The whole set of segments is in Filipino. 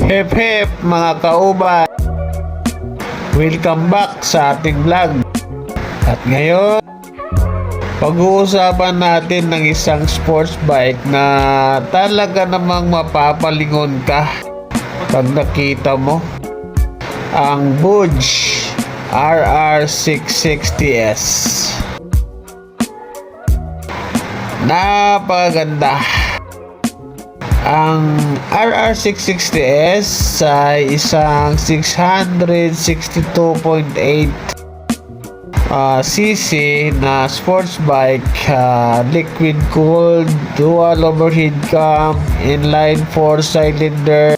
Hep hep mga kauban, welcome back sa ating vlog. At ngayon, pag-uusapan natin ng isang sports bike na talaga namang mapapalingon ka pag nakita mo. Ang Booj RR660S. Napakaganda. Ang RR660S ay isang 662.8 cc na sports bike, liquid cooled, dual overhead cam, inline 4-cylinder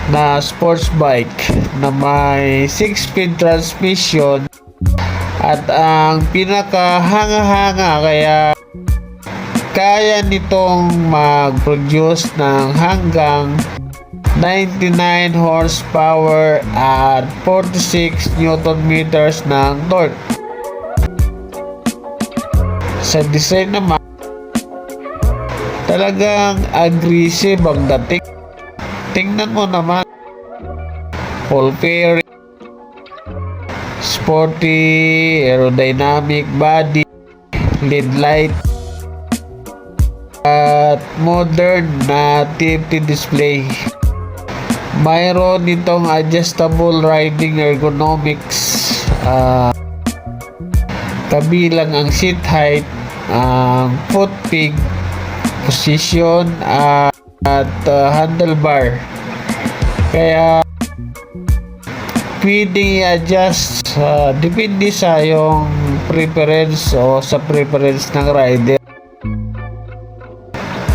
na sports bike na may 6-speed transmission at ang pinakahanga-hanga kaya nitong mag-produce ng hanggang 99 horsepower at 46 Newton meters ng torque. Sa design naman, talagang aggressive ang dating. Tingnan mo naman, full fairing, sporty, aerodynamic body, LED light, at modern na TFT display. Mayroon itong adjustable riding ergonomics, kabilang ang seat height, ang foot peg position, at handlebar. Kaya pwedeng i-adjust, depende sa iyong preference o sa preference ng rider.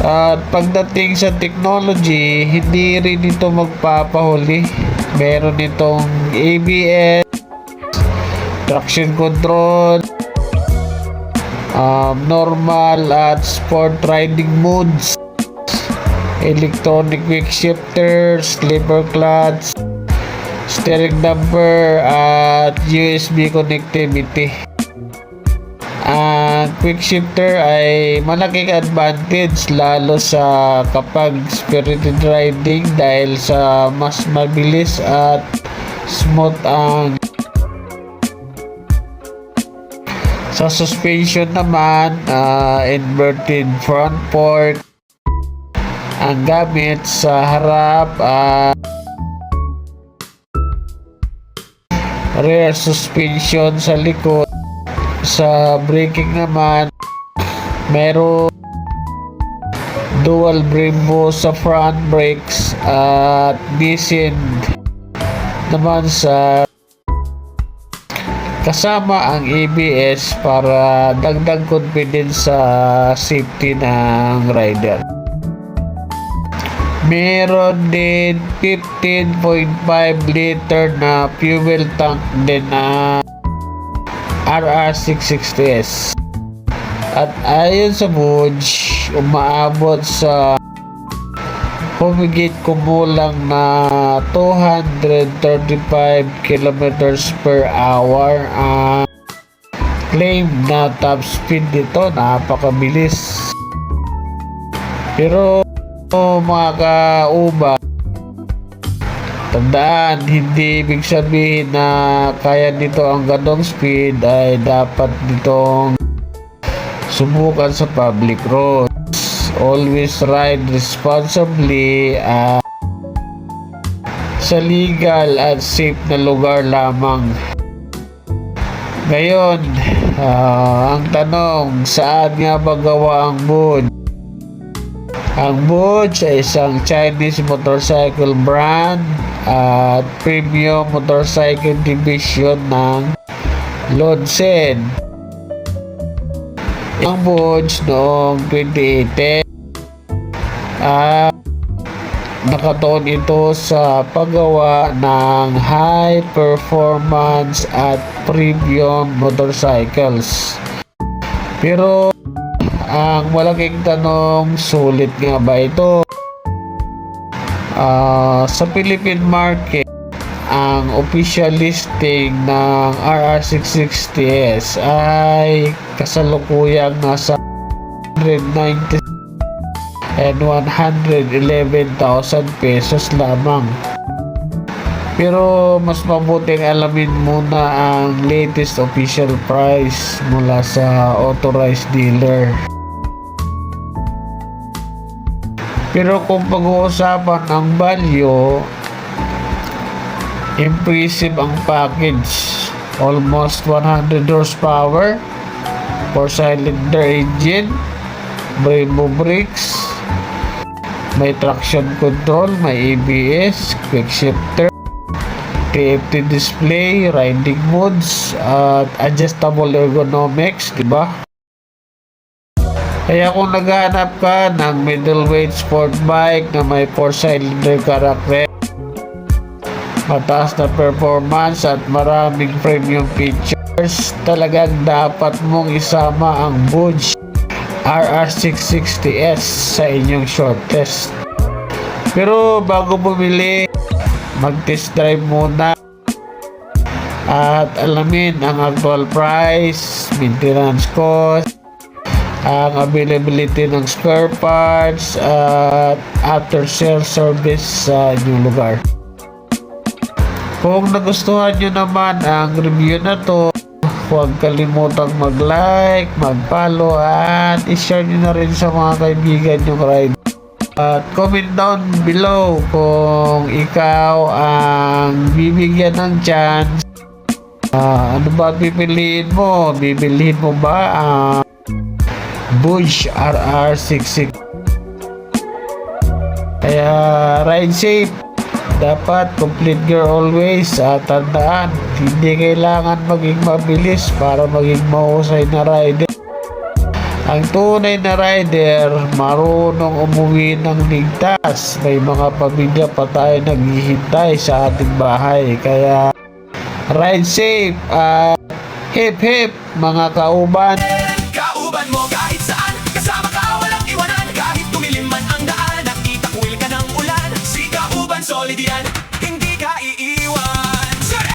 At pagdating sa technology, hindi rin ito magpapahuli. Meron itong ABS, traction control, normal at sport riding modes, electronic quick shifter, slipper clutch, steering damper, at USB connectivity. Ang quick shifter ay malaking advantage lalo sa kapag spirited riding dahil sa mas mabilis at smooth ang sa suspension naman. Inverted front fork ang gamit sa harap, rear suspension sa likod. Sa braking naman, meron dual Brembo sa front brakes at Nissin naman sa kasama ang ABS para dagdag confidence sa safety ng rider. Meron din 15.5 liter na fuel tank din na RR660S. At ayon sa Booj, umaabot sa humigit kumulang na 235 kilometers per hour ang claim na top speed nito. Napakabilis. Pero mga kauba, tandaan, hindi ibig sabihin na kaya nito ang ganong speed ay dapat nitong subukan sa public roads. Always ride responsibly sa legal at safe na lugar lamang. Ngayon, ang tanong, saan nga ba gawa ang Booj? Ang Booj ay isang Chinese motorcycle brand at premium motorcycle division ng Longsen. Ang Booj noong 2018 nakatuon ito sa paggawa ng high performance at premium motorcycles. Pero ang malaking tanong, sulit nga ba ito? Sa Philippine market, ang official listing ng RR660S ay kasalukuyang nasa 190 and 111,000 pesos lamang. Pero mas mabuting alamin muna ang latest official price mula sa authorized dealer. Pero kung pag-uusapan ang value, impressive ang package. Almost 100 horsepower, 4-cylinder engine, Brembo brakes, may traction control, may ABS, quick shifter, TFT display, riding modes, at adjustable ergonomics, diba? Kaya kung naghahanap ka ng middleweight sport bike na may 4-cylinder karakter, mataas na performance at maraming premium features, talagang dapat mong isama ang Bosch RR660S sa inyong short test. Pero bago bumili, mag-test drive muna at alamin ang actual price, maintenance cost, ang availability ng spare parts at after sales service sa inyong lugar. Kung nagustuhan nyo naman ang review na to, huwag kalimutang mag-like, mag-follow at i-share nyo na rin sa mga kaibigan yung ride. At comment down below kung ikaw ang bibigyan ng chance. Ano ba pipiliin mo? Bibilihin mo ba ang Bosch RR66? Kaya ride safe. Dapat complete gear always. At tandaan, hindi kailangan maging mabilis para maging mahusay na rider. Ang tunay na rider, marunong umuwi ng ligtas. May mga pamilya pa tayo naghihintay sa ating bahay. Kaya ride safe at hip hip mga kauban. Kauban mo kahit saan, kasama ka walang iwanan. Kahit tumilim man ang daan, nakita kuwil ka ng ulan. Si kauban solid yan.